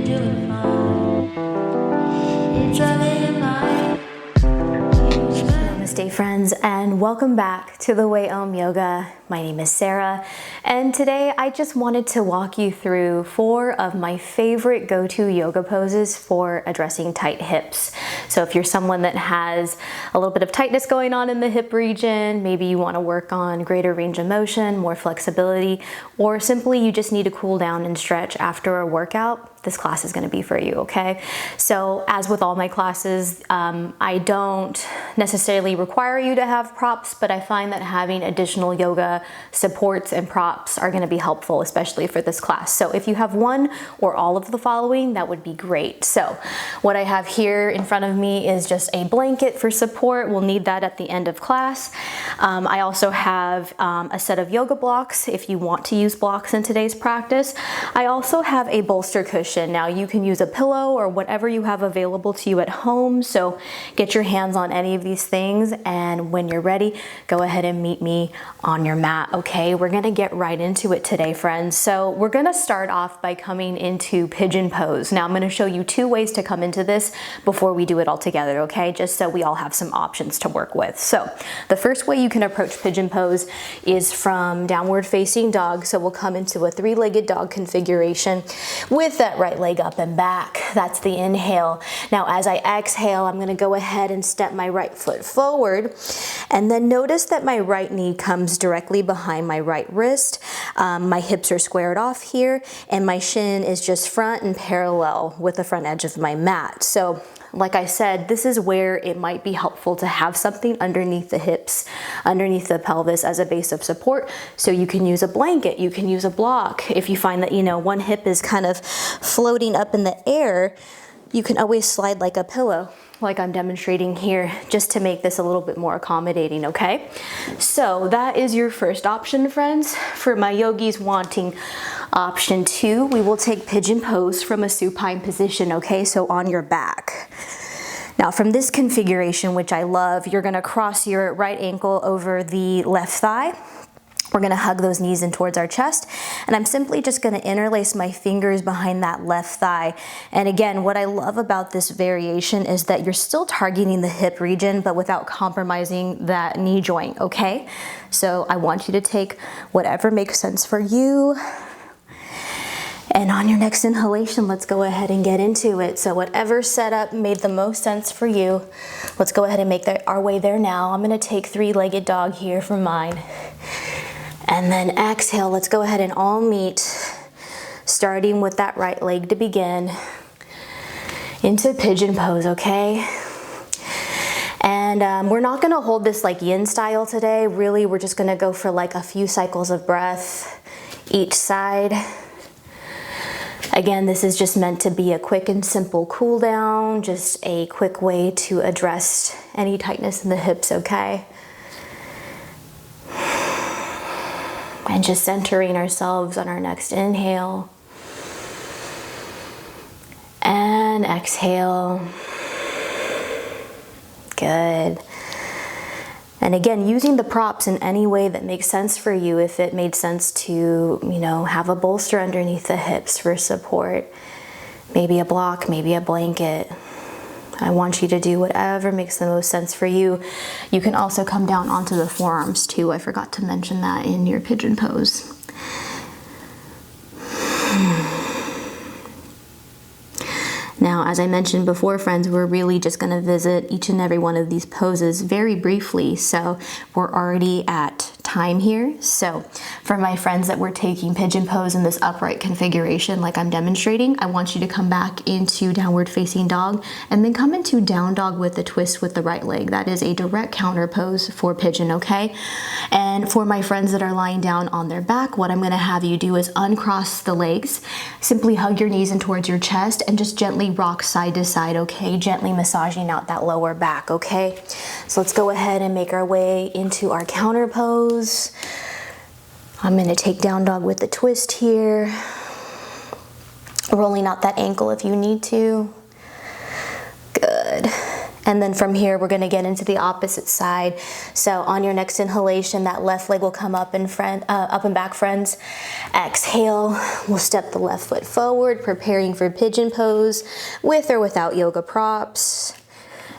doing fine. It's a little light. Namaste friends, and welcome back to the Way Om Yoga. My name is Sarah, and today I just wanted to walk you through 4 of my favorite go-to yoga poses for addressing tight hips. So if you're someone that has a little bit of tightness going on in the hip region, maybe you want to work on greater range of motion, more flexibility, or simply you just need to cool down and stretch after a workout, this class is going to be for you, okay? So as with all my classes, I don't necessarily require you to have props, but I find that having additional yoga supports and props are going to be helpful, especially for this class. So if you have one or all of the following, that would be great. So what I have here in front of me is just a blanket for support. We'll need that at the end of class. I also have a set of yoga blocks if you want to use blocks in today's practice. I also have a bolster cushion. Now you can use a pillow or whatever you have available to you at home. So get your hands on any of these things, and when you're ready, go ahead and meet me on your mat, okay? We're gonna get right into it today, friends. So we're gonna start off by coming into Pigeon Pose. Now I'm gonna show you 2 ways to come into this before we do it all together, okay? Just so we all have some options to work with. So the first way you can approach Pigeon Pose is from downward facing dog. So we'll come into a 3-legged dog configuration with that right leg up and back. That's the inhale. Now as I exhale, I'm gonna go ahead and step my right foot forward, and then notice that my right knee comes directly behind my right wrist. My hips are squared off here, and my shin is just front and parallel with the front edge of my mat. So like I said, this is where it might be helpful to have something underneath the hips, underneath the pelvis as a base of support. So you can use a blanket, you can use a block. If you find that, you know, one hip is kind of floating up in the air, you can always slide like a pillow, like I'm demonstrating here, just to make this a little bit more accommodating, okay? So that is your first option, friends. For my yogis wanting option 2, we will take Pigeon Pose from a supine position, okay? So on your back. Now from this configuration, which I love, you're gonna cross your right ankle over the left thigh. We're gonna hug those knees in towards our chest, and I'm simply just gonna interlace my fingers behind that left thigh. And again, what I love about this variation is that you're still targeting the hip region, but without compromising that knee joint, okay? So I want you to take whatever makes sense for you. And on your next inhalation, let's go ahead and get into it. So whatever setup made the most sense for you, let's go ahead and make our way there now. I'm gonna take 3-legged dog here for mine. And then exhale, let's go ahead and all meet, starting with that right leg to begin, into Pigeon Pose, okay? And we're not gonna hold this like yin style today. Really, we're just gonna go for like a few cycles of breath each side. Again, this is just meant to be a quick and simple cool down, just a quick way to address any tightness in the hips, okay? And just centering ourselves on our next inhale and exhale. Good. And again, using the props in any way that makes sense for you. If it made sense to, you know, have a bolster underneath the hips for support, maybe a block, maybe a blanket. I want you to do whatever makes the most sense for you. You can also come down onto the forearms too. I forgot to mention that in your Pigeon Pose. Now, as I mentioned before, friends, we're really just going to visit each and every one of these poses very briefly. So we're already at time here. So for my friends that were taking Pigeon Pose in this upright configuration like I'm demonstrating, I want you to come back into downward facing dog and then come into down dog with a twist with the right leg. That is a direct counter pose for pigeon, okay? And for my friends that are lying down on their back, what I'm going to have you do is uncross the legs, simply hug your knees in towards your chest, and just gently rock side to side, okay? Gently massaging out that lower back, okay? So let's go ahead and make our way into our counter pose. I'm going to take down dog with the twist here, rolling out that ankle if you need to. Good. And then from here, we're gonna get into the opposite side. So on your next inhalation, that left leg will come up and back, friends. Exhale, we'll step the left foot forward, preparing for pigeon pose with or without yoga props.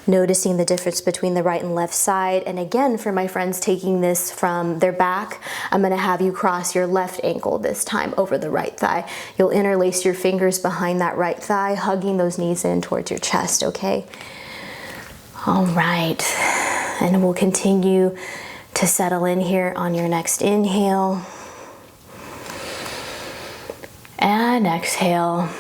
Noticing the difference between the right and left side. And again, for my friends taking this from their back, I'm gonna have you cross your left ankle this time over the right thigh. You'll interlace your fingers behind that right thigh, hugging those knees in towards your chest, okay? All right, and we'll continue to settle in here on your next inhale. And exhale.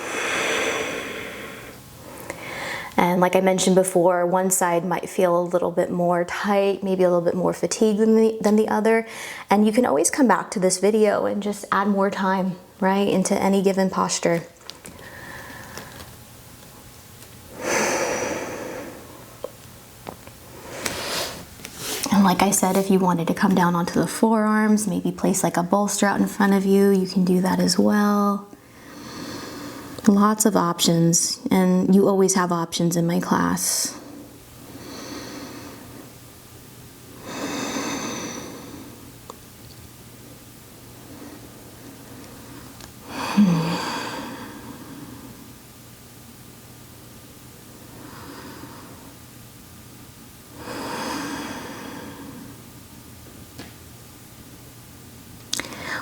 And like I mentioned before, one side might feel a little bit more tight, maybe a little bit more fatigued than the other. And you can always come back to this video and just add more time, right, into any given posture. And like I said, if you wanted to come down onto the forearms, maybe place like a bolster out in front of you, you can do that as well. Lots of options, and you always have options in my class.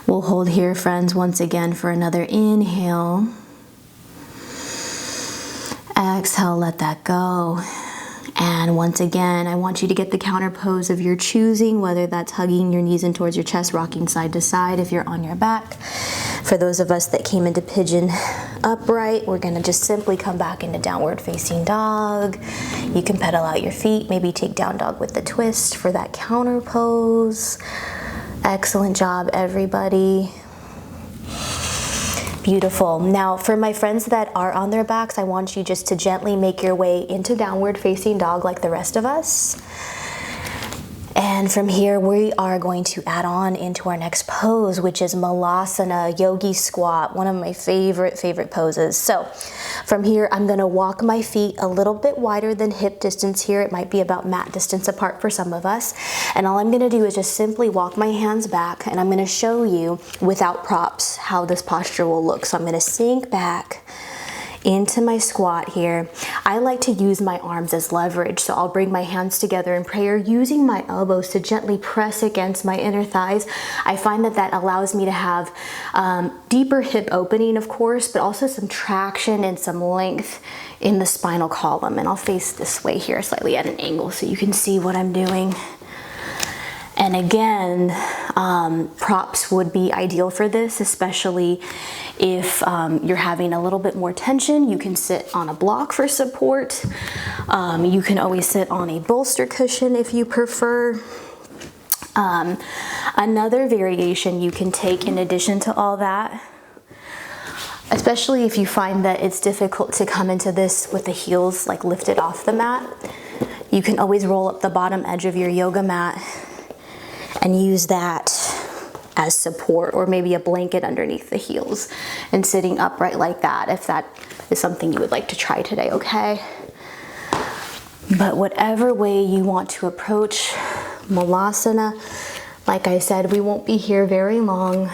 We'll hold here, friends, once again for another inhale. Exhale, let that go. And once again, I want you to get the counter pose of your choosing, whether that's hugging your knees in towards your chest, rocking side to side if you're on your back. For those of us that came into pigeon upright, we're gonna just simply come back into downward facing dog. You can pedal out your feet, maybe take down dog with the twist for that counter pose. Excellent job, everybody. Beautiful. Now, for my friends that are on their backs, I want you just to gently make your way into downward facing dog like the rest of us. And from here, we are going to add on into our next pose, which is Malasana, yogi squat, one of my favorite poses. So from here, I'm gonna walk my feet a little bit wider than hip distance here. It might be about mat distance apart for some of us. And all I'm gonna do is just simply walk my hands back, and I'm gonna show you without props how this posture will look. So I'm gonna sink back into my squat here. I like to use my arms as leverage, so I'll bring my hands together in prayer, using my elbows to gently press against my inner thighs. I find that that allows me to have deeper hip opening, of course, but also some traction and some length in the spinal column. And I'll face this way here, slightly at an angle, so you can see what I'm doing. And again, props would be ideal for this, especially if you're having a little bit more tension. You can sit on a block for support. You can always sit on a bolster cushion if you prefer. Another variation you can take in addition to all that, especially if you find that it's difficult to come into this with the heels like lifted off the mat, you can always roll up the bottom edge of your yoga mat and use that as support, or maybe a blanket underneath the heels and sitting upright like that, if that is something you would like to try today, okay? But whatever way you want to approach Malasana, like I said, we won't be here very long.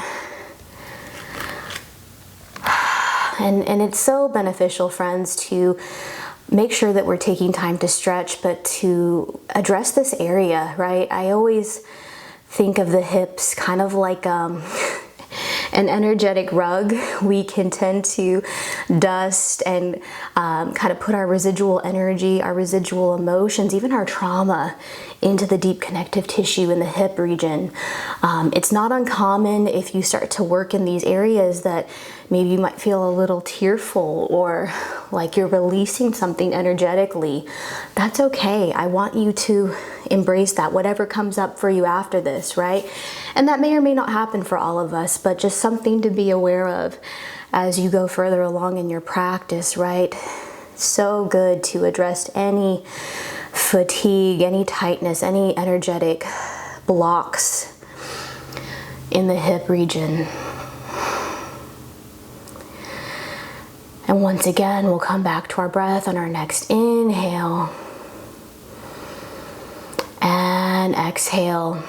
And it's so beneficial, friends, to make sure that we're taking time to stretch, but to address this area, right? I always think of the hips kind of like an energetic rug. We can tend to dust and kind of put our residual energy, our residual emotions, even our trauma into the deep connective tissue in the hip region. It's not uncommon if you start to work in these areas that maybe you might feel a little tearful or like you're releasing something energetically. That's okay. I want you to embrace that, whatever comes up for you after this, right? And that may or may not happen for all of us, but just something to be aware of as you go further along in your practice, right? So good to address any fatigue, any tightness, any energetic blocks in the hip region. And once again, we'll come back to our breath on our next inhale. And exhale.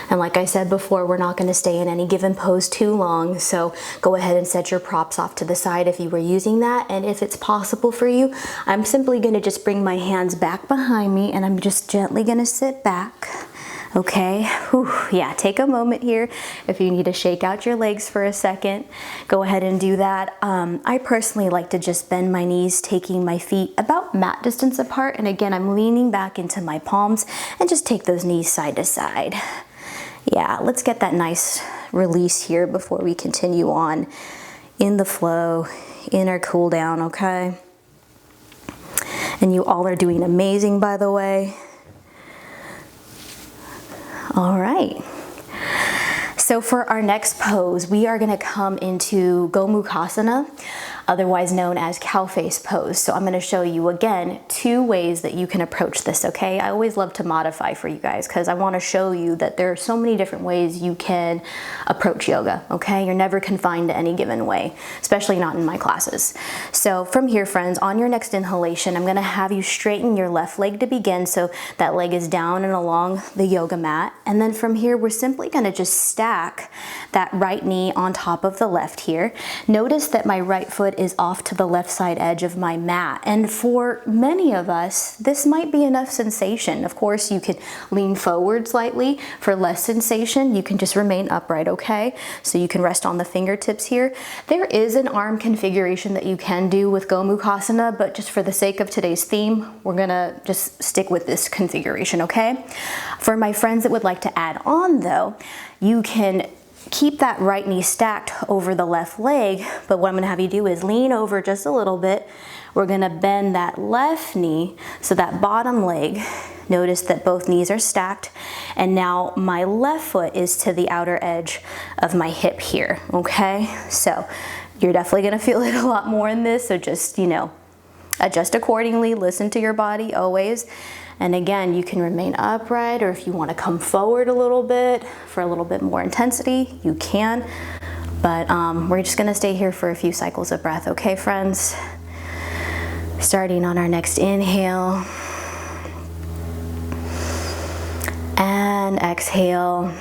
And like I said before, we're not going to stay in any given pose too long, so go ahead and set your props off to the side if you were using that. And if it's possible for you, I'm simply going to just bring my hands back behind me and I'm just gently going to sit back. Okay, whew, yeah, take a moment here. If you need to shake out your legs for a second, go ahead and do that. I personally like to just bend my knees, taking my feet about mat distance apart. And again, I'm leaning back into my palms and just take those knees side to side. Yeah, let's get that nice release here before we continue on in the flow, in our cool down, okay? And you all are doing amazing, by the way. All right. So for our next pose, we are going to come into Gomukhasana, otherwise known as Cowface Pose. So I'm going to show you again 2 ways that you can approach this, okay? I always love to modify for you guys because I want to show you that there are so many different ways you can approach yoga, okay? You're never confined to any given way, especially not in my classes. So from here, friends, on your next inhalation, I'm going to have you straighten your left leg to begin, so that leg is down and along the yoga mat. And then from here, we're simply going to just stack that right knee on top of the left here. Notice that my right foot is off to the left side edge of my mat. And for many of us, this might be enough sensation. Of course, you could lean forward slightly. For less sensation, you can just remain upright, okay? So you can rest on the fingertips here. There is an arm configuration that you can do with Gomukhasana, but just for the sake of today's theme, we're gonna just stick with this configuration, okay? For my friends that would like to add on though, you can keep that right knee stacked over the left leg, but what I'm gonna have you do is lean over just a little bit. We're gonna bend that left knee, so that bottom leg, notice that both knees are stacked, and now my left foot is to the outer edge of my hip here, okay? So you're definitely gonna feel it a lot more in this, so just, you know, adjust accordingly, listen to your body always. And again, you can remain upright, or if you want to come forward a little bit for a little bit more intensity, you can. But we're just going to stay here for a few cycles of breath, okay, friends? Starting on our next inhale. And exhale.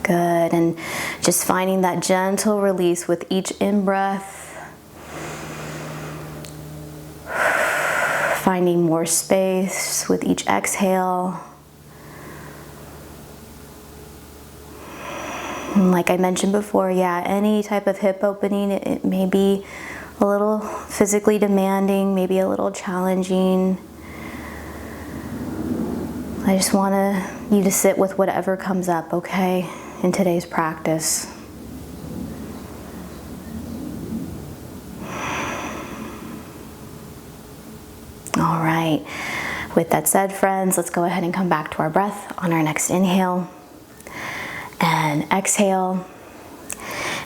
Good. And just finding that gentle release with each in-breath. Finding more space with each exhale. And like I mentioned before, yeah, any type of hip opening, it may be a little physically demanding, maybe a little challenging. I just want you to sit with whatever comes up, okay, in today's practice. All right, with that said, friends, let's go ahead and come back to our breath on our next inhale and exhale.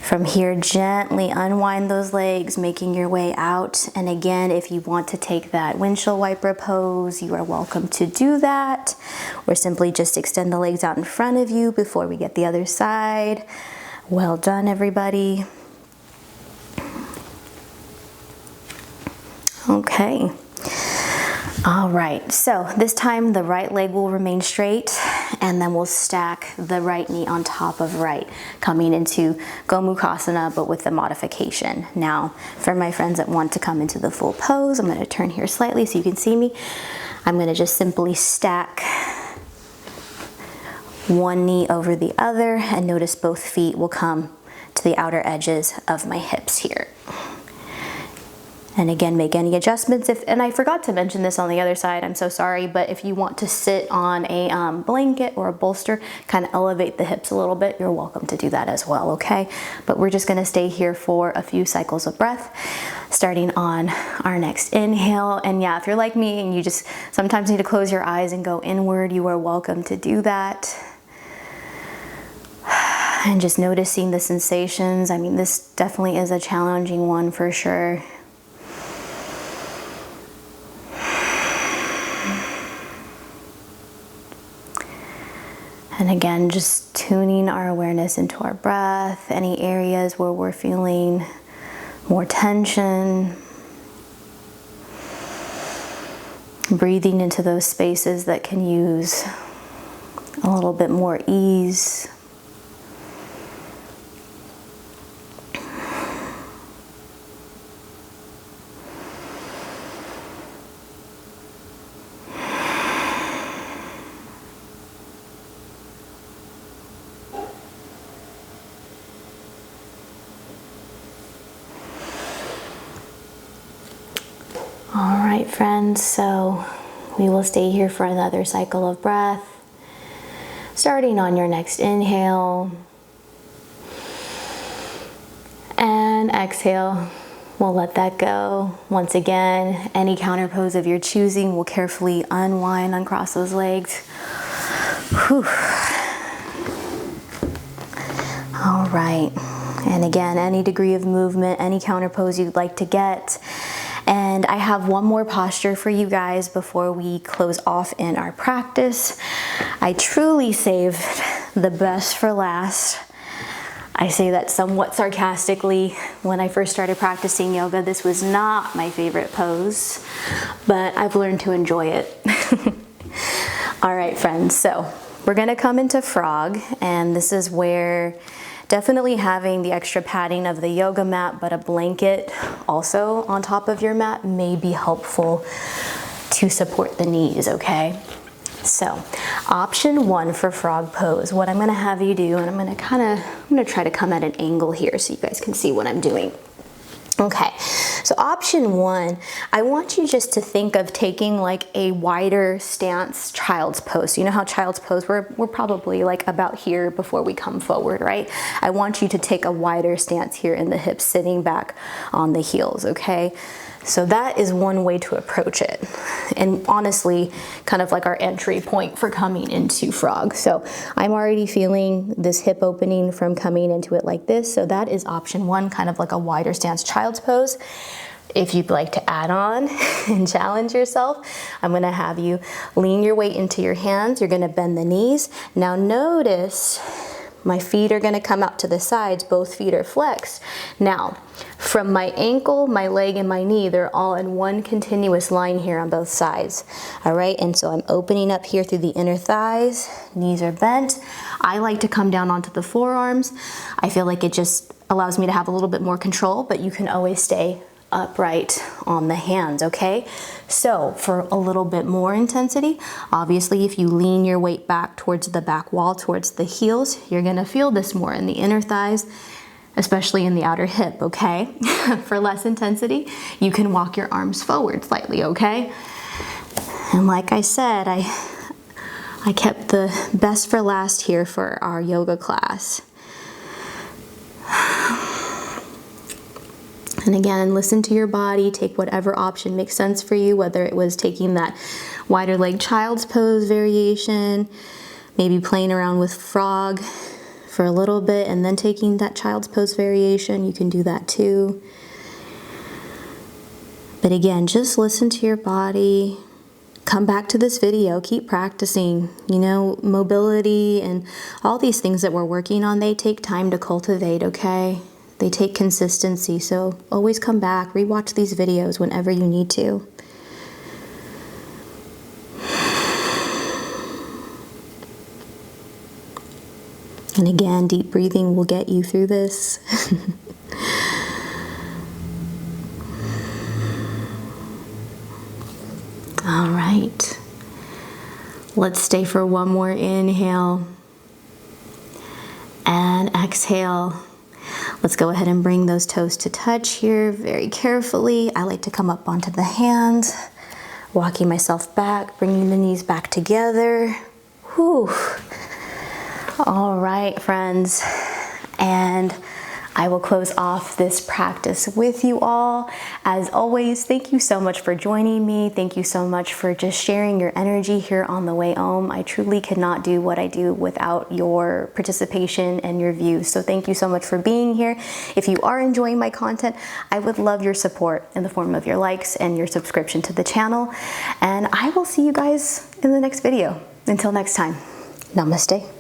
From here, gently unwind those legs, making your way out. And again, if you want to take that windshield wiper pose, you are welcome to do that. Or simply just extend the legs out in front of you before we get the other side. Well done, everybody. Okay. All right, so this time the right leg will remain straight, and then we'll stack the right knee on top of right, coming into Gomukhasana, but with the modification. Now, for my friends that want to come into the full pose, I'm gonna turn here slightly so you can see me. I'm gonna just simply stack one knee over the other, and notice both feet will come to the outer edges of my hips here. And again, make any adjustments. And I forgot to mention this on the other side, I'm so sorry, but if you want to sit on a blanket or a bolster, kind of elevate the hips a little bit, you're welcome to do that as well, okay? But we're just gonna stay here for a few cycles of breath, starting on our next inhale. And yeah, if you're like me and you just sometimes need to close your eyes and go inward, you are welcome to do that. And just noticing the sensations. I mean, this definitely is a challenging one for sure. And again, just tuning our awareness into our breath, any areas where we're feeling more tension. Breathing into those spaces that can use a little bit more ease. All right, friends, so we will stay here for another cycle of breath. Starting on your next inhale and exhale, we'll let that go. Once again, any counter pose of your choosing, will carefully unwind, uncross those legs. Whew. All right, and again, any degree of movement, any counter pose you'd like to get. And I have one more posture for you guys before we close off in our practice. I truly saved the best for last. I say that somewhat sarcastically. When I first started practicing yoga, this was not my favorite pose, but I've learned to enjoy it. All right, friends, so we're gonna come into frog, and this is where definitely having the extra padding of the yoga mat, but a blanket also on top of your mat may be helpful to support the knees, okay? So, option one for frog pose, what I'm gonna have you do, and I'm gonna try to come at an angle here so you guys can see what I'm doing. Okay, so option one, I want you just to think of taking like a wider stance child's pose. So you know how child's pose, we're probably like about here before we come forward, right? I want you to take a wider stance here in the hips, sitting back on the heels, okay? So that is one way to approach it. And honestly, kind of like our entry point for coming into frog. So I'm already feeling this hip opening from coming into it like this. So that is option one, kind of like a wider stance child's pose. If you'd like to add on and challenge yourself, I'm gonna have you lean your weight into your hands. You're gonna bend the knees. Now notice my feet are gonna come out to the sides, both feet are flexed. Now, from my ankle, my leg, and my knee, they're all in one continuous line here on both sides. All right, and so I'm opening up here through the inner thighs, knees are bent. I like to come down onto the forearms. I feel like it just allows me to have a little bit more control, but you can always stay upright on the hands, okay? So for a little bit more intensity, obviously if you lean your weight back towards the back wall, towards the heels, you're gonna feel this more in the inner thighs, especially in the outer hip, okay? For less intensity, you can walk your arms forward slightly, okay? And like I said, I kept the best for last here for our yoga class. And again, listen to your body, take whatever option makes sense for you, whether it was taking that wider leg child's pose variation, maybe playing around with frog for a little bit and then taking that child's pose variation, you can do that too. But again, just listen to your body, come back to this video, keep practicing. You know, mobility and all these things that we're working on, they take time to cultivate, okay? They take consistency, so always come back, rewatch these videos whenever you need to. And again, deep breathing will get you through this. All right. Let's stay for one more inhale and exhale. Let's go ahead and bring those toes to touch here very carefully. I like to come up onto the hands, walking myself back, bringing the knees back together. Whew. All right, friends. And I will close off this practice with you all. As always, thank you so much for joining me. Thank you so much for just sharing your energy here on the way home. I truly could not do what I do without your participation and your views. So thank you so much for being here. If you are enjoying my content, I would love your support in the form of your likes and your subscription to the channel. And I will see you guys in the next video. Until next time, namaste.